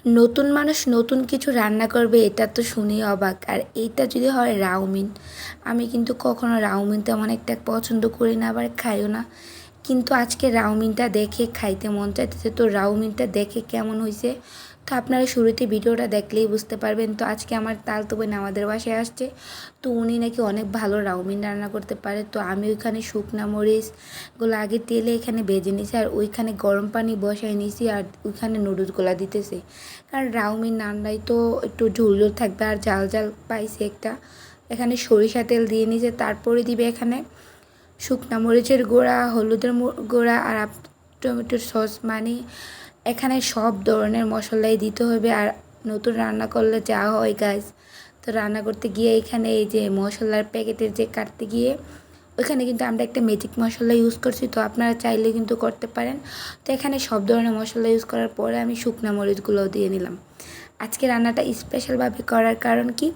নতুন মানুষ নতুন কিছু রান্না করবে এটা তো শুনেই অবাক। আর এইটা যদি হয় রাউমিন, আমি কিন্তু কখনো রাউমিন তেমন একটা পছন্দ করি না, আবার খাইও না। কিন্তু আজকে রাউমিনটা দেখে খাইতে মন চাইতেছে। তো রাউমিনটা দেখে কেমন হয়েছে তো আপনারা শুরুতে ভিডিওটা দেখলেই বুঝতে পারবেন। তো আজকে আমার তালতো বোন আমাদের বাসায় আসছে। তো উনি নাকি অনেক ভালো রাউমিন রান্না করতে পারে। তো আমি ওইখানে শুকনা মরিচগুলো আগে তেলে এখানে ভেজে নিয়েছি, আর ওইখানে গরম পানি বসাই নিয়েছি, আর ওইখানে নুডলসগুলো দিতেছে। কারণ রাউমিন রান্নায় তো একটু ঝোল ঝোল থাকবে, আর জাল জাল পাইছে একটা। এখানে সরিষা তেল দিয়ে নিয়েছে, তারপরে দিবে এখানে শুকনা মরিচের গুঁড়া, হলুদের গুঁড়া, আর টমেটোর সস। মানে এখানে সব ধরনের মশলাই দিতে হবে। আর নতুন রান্না করলে যা হয় গাইস, তো রান্না করতে গিয়ে এখানে এই যে মশলার প্যাকেটের যে কাটতে গিয়ে ওইখানে কিন্তু আমরা একটা ম্যাজিক মশলা ইউজ করছি। তো আপনারা চাইলে কিন্তু করতে পারেন। তো এখানে সব ধরনের মশলা ইউজ করার পরে আমি শুকনা মরিচগুলোও দিয়ে নিলাম। আজকে রান্নাটা স্পেশালভাবে করার কারণ কি,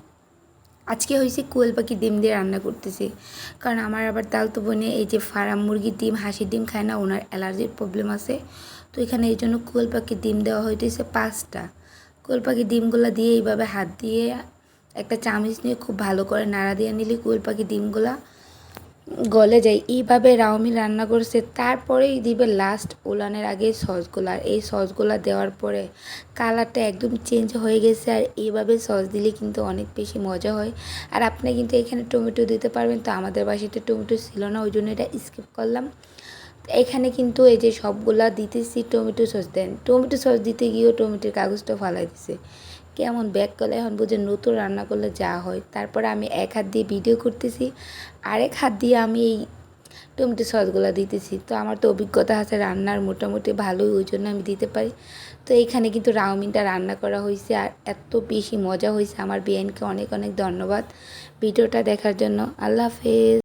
আজকে হয়েছে কোয়েল পাখির ডিম দিয়ে রান্না করতেছি। কারণ আমার আবার তালতো বোনে এই যে ফার্ম মুরগির ডিম, হাঁসের ডিম খায় না, ওনার অ্যালার্জির প্রবলেম আছে। তো এখানে এই জন্য কোয়েল পাখির ডিম দেওয়া হইতেছে 5টা। কোয়েল পাখির ডিমগুলো দিয়ে এইভাবে হাত দিয়ে একটা চামচ নিয়ে খুব ভালো করে নাড়া দিয়ে নিলে কোয়েল পাখির ডিমগুলা গলে যায়। এইভাবে রাউমিন রান্না করছে। তারপরেই দিবে লাস্ট উলানের আগে সসগুলো, আর এই সসগুলো দেওয়ার পরে কালারটা একদম চেঞ্জ হয়ে গেছে। আর এইভাবে সস দিলে কিন্তু অনেক বেশি মজা হয়। আর আপনি কিন্তু এখানে টমেটো দিতে পারবেন। তো আমাদের বাসাতে টমেটো ছিল না, ওই জন্য এটা স্কিপ করলাম। এখানে কিন্তু এই যে সবগুলা দিতেছি টমেটো সস দেন, টমেটো সস দিতে গিয়েও টমেটোর কাগজটা ফালাই দিছে। কেমন ব্যাক করলে এখন বুঝে নতুন রান্না করলে যা হয়। তারপরে আমি এক হাত দিয়ে ভিডিও করতেছি, আরেক হাত দিয়ে আমি এই টমেটো সসগুলো দিতেছি। তো আমার তো অভিজ্ঞতা আছে রান্নার মোটামুটি ভালোই, ওই জন্য আমি দিতে পারি। তো এইখানে কিন্তু রাউমিনটা রান্না করা হয়েছে, আর এত বেশি মজা হয়েছে। আমার বিয়ানকে অনেক অনেক ধন্যবাদ ভিডিওটা দেখার জন্য। আল্লাহ হাফেজ।